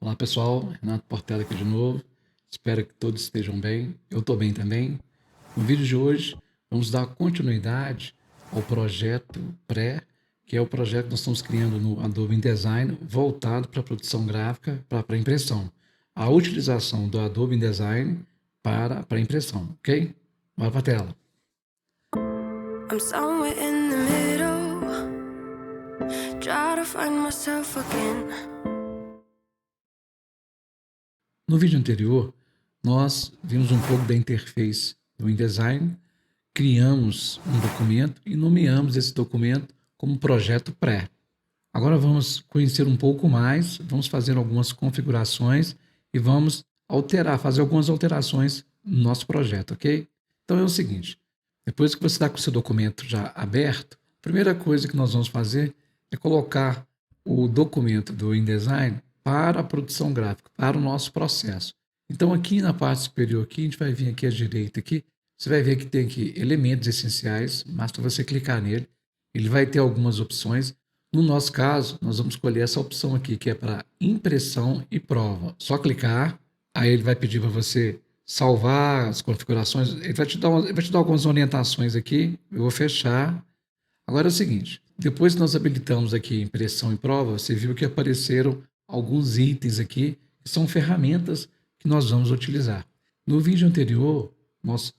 Olá pessoal, Renato Portela aqui de novo. Espero que todos estejam bem. Eu estou bem também. No vídeo de hoje, vamos dar continuidade ao projeto pré, que é o projeto que nós estamos criando no Adobe InDesign, voltado para a produção gráfica, para impressão. A utilização do Adobe InDesign para impressão, ok? Bora para a tela. I'm somewhere in the middle, try to find myself again. No vídeo anterior, nós vimos um pouco da interface do InDesign, criamos um documento e nomeamos esse documento como projeto pré. Agora vamos conhecer um pouco mais, vamos fazer algumas configurações e vamos fazer algumas alterações no nosso projeto, ok? Então é o seguinte, depois que você está com o seu documento já aberto, a primeira coisa que nós vamos fazer é colocar o documento do InDesign para a produção gráfica, para o nosso processo. Então aqui na parte superior, aqui, a gente vai vir aqui à direita, aqui, você vai ver que tem aqui elementos essenciais, basta você clicar nele, ele vai ter algumas opções. No nosso caso, nós vamos escolher essa opção aqui, que é para impressão e prova. Só clicar, aí ele vai pedir para você salvar as configurações, ele vai te dar algumas orientações aqui, eu vou fechar. Agora é o seguinte, depois que nós habilitamos aqui impressão e prova, você viu que apareceram alguns itens aqui, que são ferramentas que nós vamos utilizar. No vídeo anterior, nós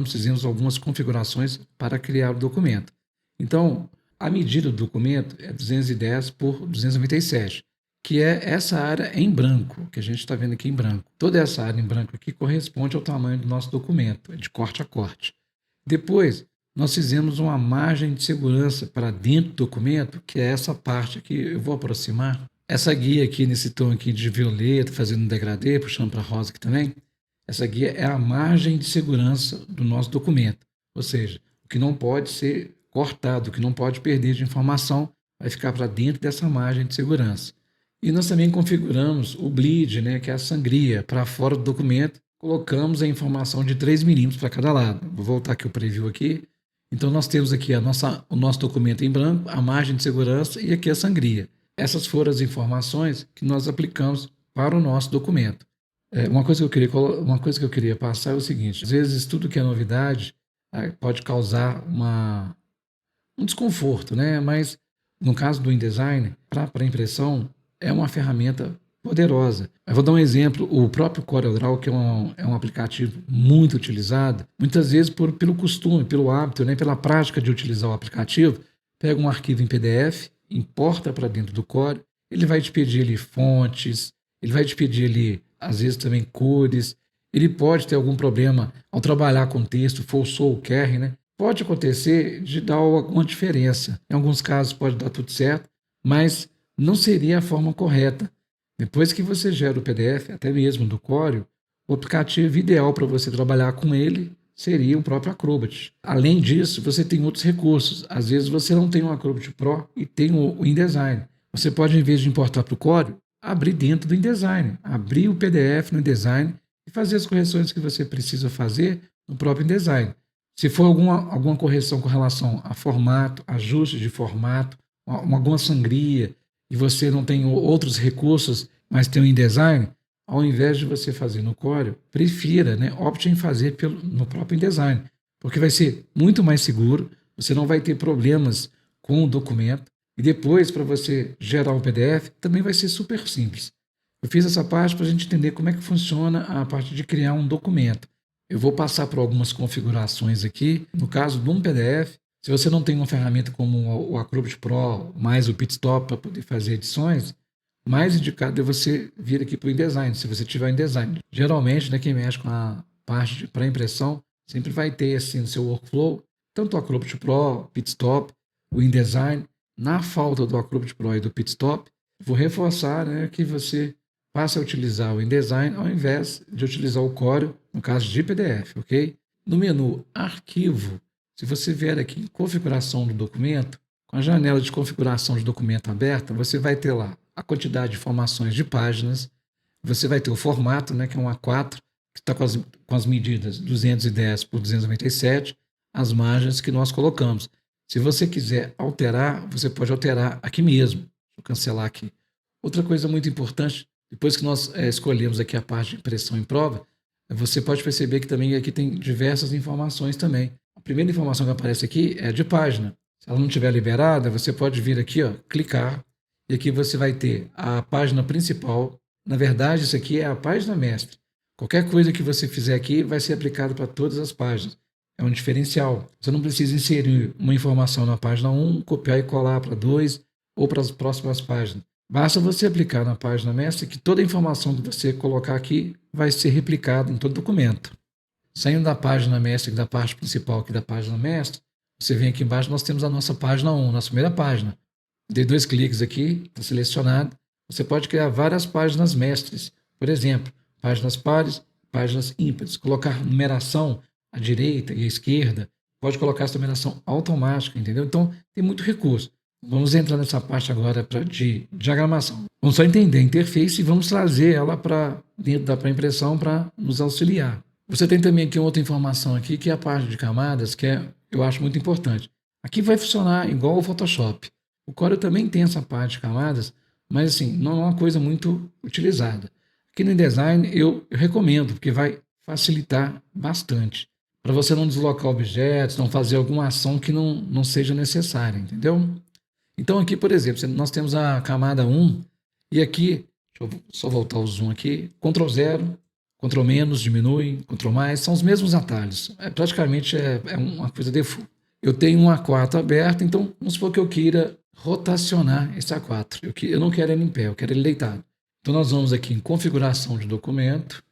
fizemos algumas configurações para criar o documento. Então, a medida do documento é 210 por 297, que é essa área em branco, que a gente está vendo aqui em branco. Toda essa área em branco aqui corresponde ao tamanho do nosso documento, é de corte a corte. Depois, nós fizemos uma margem de segurança para dentro do documento, que é essa parte aqui, eu vou aproximar. Essa guia aqui, nesse tom aqui de violeta, fazendo um degradê, puxando para rosa aqui também, essa guia é a margem de segurança do nosso documento. Ou seja, o que não pode ser cortado, o que não pode perder de informação, vai ficar para dentro dessa margem de segurança. E nós também configuramos o bleed, né, que é a sangria, para fora do documento, colocamos a informação de 3 milímetros para cada lado. Vou voltar aqui o preview aqui. Então nós temos aqui o nosso documento em branco, a margem de segurança e aqui a sangria. Essas foram as informações que nós aplicamos para o nosso documento. Uma coisa que eu queria passar é o seguinte, às vezes tudo que é novidade pode causar um desconforto, né? Mas no caso do InDesign, para impressão, é uma ferramenta poderosa. Eu vou dar um exemplo, o próprio CorelDRAW, que é um aplicativo muito utilizado, muitas vezes pelo costume, pelo hábito, né, pela prática de utilizar o aplicativo, pega um arquivo em PDF, importa para dentro do Corel, ele vai te pedir ali fontes, ele vai te pedir ali, às vezes também cores, ele pode ter algum problema ao trabalhar com texto, forçou o QR, né? Pode acontecer de dar alguma diferença. Em alguns casos pode dar tudo certo, mas não seria a forma correta. Depois que você gera o PDF, até mesmo do Corel, o aplicativo ideal para você trabalhar com ele seria o próprio Acrobat. Além disso, você tem outros recursos. Às vezes você não tem o Acrobat Pro e tem o InDesign. Você pode, em vez de importar para o Corel, abrir dentro do InDesign, abrir o PDF no InDesign e fazer as correções que você precisa fazer no próprio InDesign. Se for alguma correção com relação a formato, ajuste de formato, alguma sangria, e você não tem outros recursos, mas tem o InDesign, ao invés de você fazer no Corel, prefira, né, opte em fazer no próprio InDesign, porque vai ser muito mais seguro, você não vai ter problemas com o documento, e depois, para você gerar um PDF, também vai ser super simples. Eu fiz essa parte para a gente entender como é que funciona a parte de criar um documento. Eu vou passar por algumas configurações aqui. No caso de um PDF, se você não tem uma ferramenta como o Acrobat Pro, mais o Pitstop para poder fazer edições, mais indicado é você vir aqui para o InDesign, se você tiver InDesign. Geralmente, né, quem mexe com a parte para impressão, sempre vai ter assim no seu workflow, tanto o Acrobat Pro, Pitstop, o InDesign. Na falta do Acrobat Pro e do Pitstop, vou reforçar, né, que você passe a utilizar o InDesign ao invés de utilizar o Corel, no caso de PDF, ok? No menu Arquivo, se você vier aqui em Configuração do documento, com a janela de configuração de documento aberta, você vai ter lá a quantidade de informações de páginas, você vai ter o formato, né, que é um A4, que está com as medidas 210 por 297, as margens que nós colocamos. Se você quiser alterar, você pode alterar aqui mesmo. Vou cancelar aqui. Outra coisa muito importante, Depois que nós escolhemos aqui a parte de impressão em prova, você pode perceber que também aqui tem diversas informações também. A primeira informação que aparece aqui é de página. Se ela não estiver liberada, você pode vir aqui, ó, clicar, e aqui você vai ter a página principal. Na verdade, isso aqui é a página mestre. Qualquer coisa que você fizer aqui vai ser aplicado para todas as páginas. É um diferencial. Você não precisa inserir uma informação na página 1, copiar e colar para 2 ou para as próximas páginas. Basta você aplicar na página mestre que toda a informação que você colocar aqui vai ser replicada em todo documento. Saindo da página mestre, da parte principal aqui da página mestre, você vem aqui embaixo, nós temos a nossa página 1, nossa primeira página. Dei 2 cliques aqui, está selecionado. Você pode criar várias páginas mestres. Por exemplo, páginas pares, páginas ímpares. Colocar numeração à direita e à esquerda. Pode colocar essa numeração automática, entendeu? Então, tem muito recurso. Vamos entrar nessa parte agora de diagramação. Vamos só entender a interface e vamos trazer ela para dentro da pré-impressão para nos auxiliar. Você tem também aqui outra informação aqui, que é a parte de camadas, que eu acho muito importante. Aqui vai funcionar igual ao Photoshop. O Corel também tem essa parte de camadas, mas assim, não é uma coisa muito utilizada. Aqui no InDesign eu recomendo, porque vai facilitar bastante. Para você não deslocar objetos, não fazer alguma ação que não seja necessária, entendeu? Então aqui, por exemplo, nós temos a camada 1 e aqui, deixa eu só voltar o zoom aqui, Ctrl 0, Ctrl menos, diminui, Ctrl mais, são os mesmos atalhos. Praticamente é uma coisa default. Eu tenho um A4 aberto, então vamos supor que eu queira rotacionar esse A4. Eu não quero ele em pé, eu quero ele deitado. Então nós vamos aqui em configuração de documento.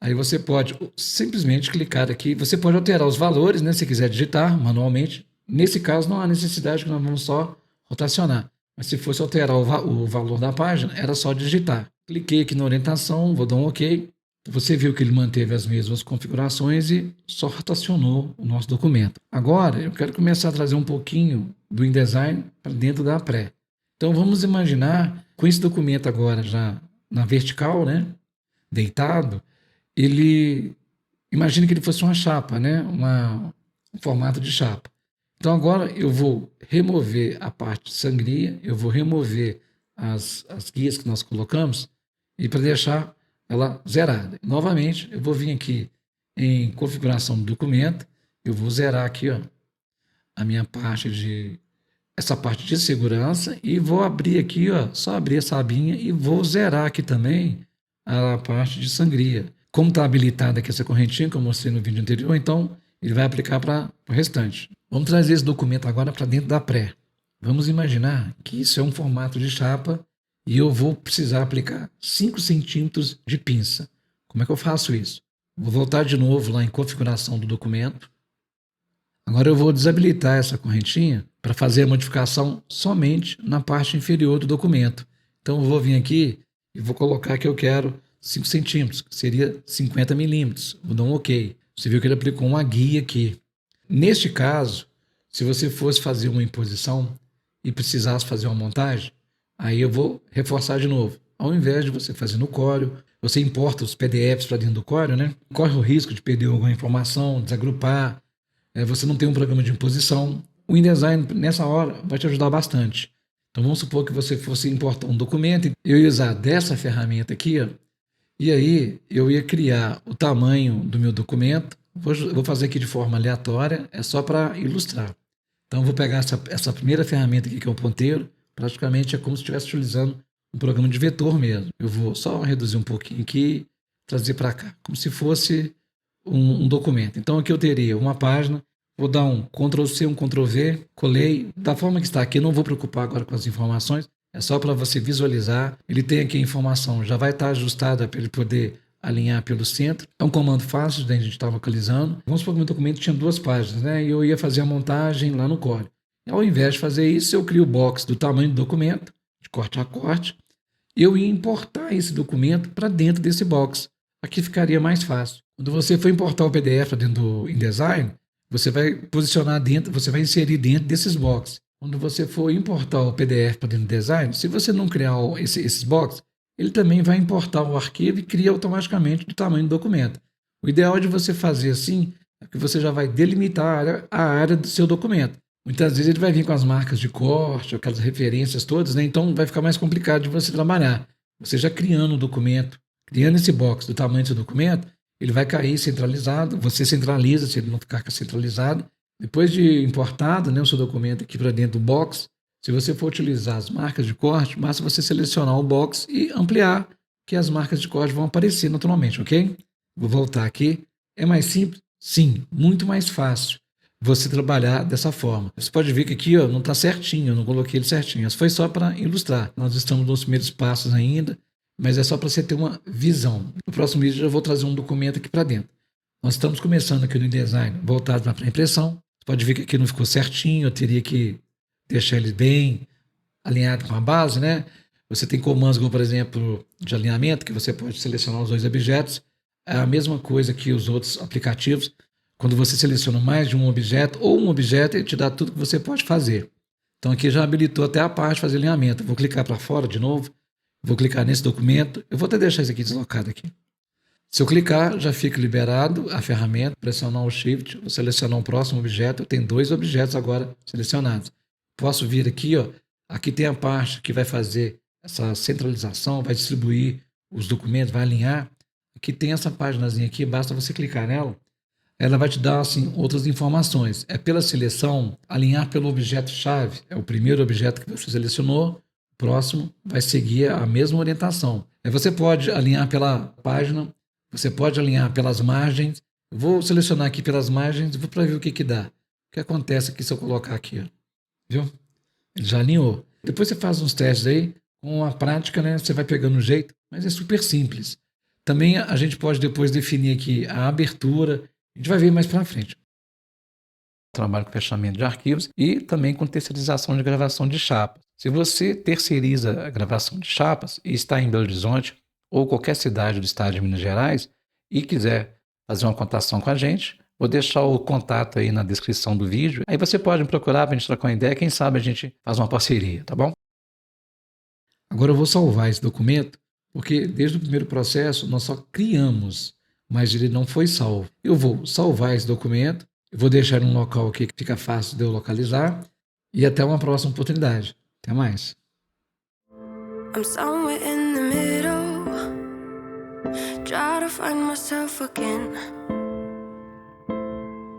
Aí você pode simplesmente clicar aqui, você pode alterar os valores, né, se quiser digitar manualmente. Nesse caso não há necessidade que nós vamos só rotacionar. Mas se fosse alterar o valor da página, era só digitar. Cliquei aqui na orientação, vou dar um OK. Você viu que ele manteve as mesmas configurações e só rotacionou o nosso documento. Agora, eu quero começar a trazer um pouquinho do InDesign para dentro da pré. Então, vamos imaginar, com esse documento agora já na vertical, né, deitado, imagine que ele fosse uma chapa, né, um formato de chapa. Então, agora eu vou remover a parte de sangria, eu vou remover as guias que nós colocamos e para deixar ela zerada. Novamente, eu vou vir aqui em configuração do documento, eu vou zerar aqui, ó, essa parte de segurança e vou abrir aqui, ó, só abrir essa abinha e vou zerar aqui também a parte de sangria. Como está habilitada aqui essa correntinha que eu mostrei no vídeo anterior, então ele vai aplicar para o restante. Vamos trazer esse documento agora para dentro da pré. Vamos imaginar que isso é um formato de chapa e eu vou precisar aplicar 5 centímetros de pinça. Como é que eu faço isso? Vou voltar de novo lá em configuração do documento. Agora eu vou desabilitar essa correntinha para fazer a modificação somente na parte inferior do documento. Então eu vou vir aqui e vou colocar que eu quero 5 centímetros, que seria 50 milímetros. Vou dar um OK. Você viu que ele aplicou uma guia aqui. Neste caso, se você fosse fazer uma imposição e precisasse fazer uma montagem, aí eu vou reforçar de novo. Ao invés de você fazer no Corel, você importa os PDFs para dentro do Corel, né? Corre o risco de perder alguma informação, desagrupar, você não tem um programa de imposição. O InDesign, nessa hora, vai te ajudar bastante. Então, vamos supor que você fosse importar um documento, eu ia usar dessa ferramenta aqui, ó, e aí eu ia criar o tamanho do meu documento. Vou fazer aqui de forma aleatória, é só para ilustrar. Então, eu vou pegar essa primeira ferramenta aqui, que é o ponteiro, praticamente é como se estivesse utilizando um programa de vetor mesmo. Eu vou só reduzir um pouquinho aqui, trazer para cá, como se fosse um documento. Então, aqui eu teria uma página, vou dar um Ctrl+C, um Ctrl+V, colei, da forma que está aqui, não vou preocupar agora com as informações, é só para você visualizar. Ele tem aqui a informação, já vai estar ajustada para ele poder alinhar pelo centro. É um comando fácil de a gente estar localizando. Vamos supor que o meu documento tinha 2 páginas, né? E eu ia fazer a montagem lá no Corel. Ao invés de fazer isso, eu crio o box do tamanho do documento, de corte a corte, e eu ia importar esse documento para dentro desse box. Aqui ficaria mais fácil. Quando você for importar o PDF para dentro do InDesign, você vai posicionar dentro, você vai inserir dentro desses boxes. Quando você for importar o PDF para dentro do Design, se você não criar esses boxes, ele também vai importar o arquivo e cria automaticamente do tamanho do documento. O ideal de você fazer assim é que você já vai delimitar a área do seu documento. Muitas vezes ele vai vir com as marcas de corte, aquelas referências todas, né? Então vai ficar mais complicado de você trabalhar. Você já criando o documento, criando esse box do tamanho do seu documento, ele vai cair centralizado, você centraliza se ele não ficar centralizado. Depois de importado, né, o seu documento aqui para dentro do box, se você for utilizar as marcas de corte, basta você selecionar o box e ampliar, que as marcas de corte vão aparecer naturalmente, ok? Vou voltar aqui. É mais simples? Sim, muito mais fácil você trabalhar dessa forma. Você pode ver que aqui ó, não está certinho, eu não coloquei ele certinho. Isso foi só para ilustrar. Nós estamos nos primeiros passos ainda, mas é só para você ter uma visão. No próximo vídeo eu vou trazer um documento aqui para dentro. Nós estamos começando aqui no InDesign voltado para a impressão. Você pode ver que aqui não ficou certinho, eu teria que deixar ele bem alinhado com a base, né? Você tem comandos como, por exemplo, de alinhamento, que você pode selecionar os dois objetos. É a mesma coisa que os outros aplicativos. Quando você seleciona mais de um objeto ou um objeto, ele te dá tudo que você pode fazer. Então aqui já habilitou até a parte de fazer alinhamento. Eu vou clicar para fora de novo. Vou clicar nesse documento. Eu vou até deixar isso aqui deslocado aqui. Se eu clicar, já fica liberado a ferramenta. Pressionar o Shift, vou selecionar um próximo objeto. Eu tenho 2 objetos agora selecionados. Posso vir aqui, ó. Aqui tem a parte que vai fazer essa centralização, vai distribuir os documentos, vai alinhar. Aqui tem essa paginazinha aqui, basta você clicar nela. Ela vai te dar assim, outras informações. É pela seleção, alinhar pelo objeto-chave. É o primeiro objeto que você selecionou, o próximo vai seguir a mesma orientação. Aí você pode alinhar pela página, você pode alinhar pelas margens. Eu vou selecionar aqui pelas margens e vou para ver o que que dá. O que acontece aqui se eu colocar aqui, ó. Viu? Ele já alinhou. Depois você faz uns testes aí, com a prática, né? Você vai pegando o jeito, mas é super simples. Também a gente pode depois definir aqui a abertura, a gente vai ver mais para frente. Trabalho com fechamento de arquivos e também com terceirização de gravação de chapas. Se você terceiriza a gravação de chapas e está em Belo Horizonte ou qualquer cidade do estado de Minas Gerais e quiser fazer uma contação com a gente, vou deixar o contato aí na descrição do vídeo. Aí você pode me procurar para a gente trocar uma ideia. Quem sabe a gente faz uma parceria, tá bom? Agora eu vou salvar esse documento, porque desde o primeiro processo nós só criamos, mas ele não foi salvo. Eu vou salvar esse documento, eu vou deixar em um local aqui que fica fácil de eu localizar e até uma próxima oportunidade. Até mais. I'm somewhere in the middle, try to find myself again,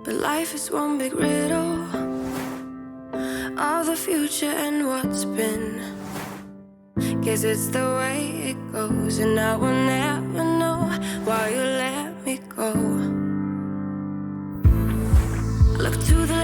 but life is one big riddle of the future and what's been. Guess it's the way it goes, and I will never know why you let me go. Look to the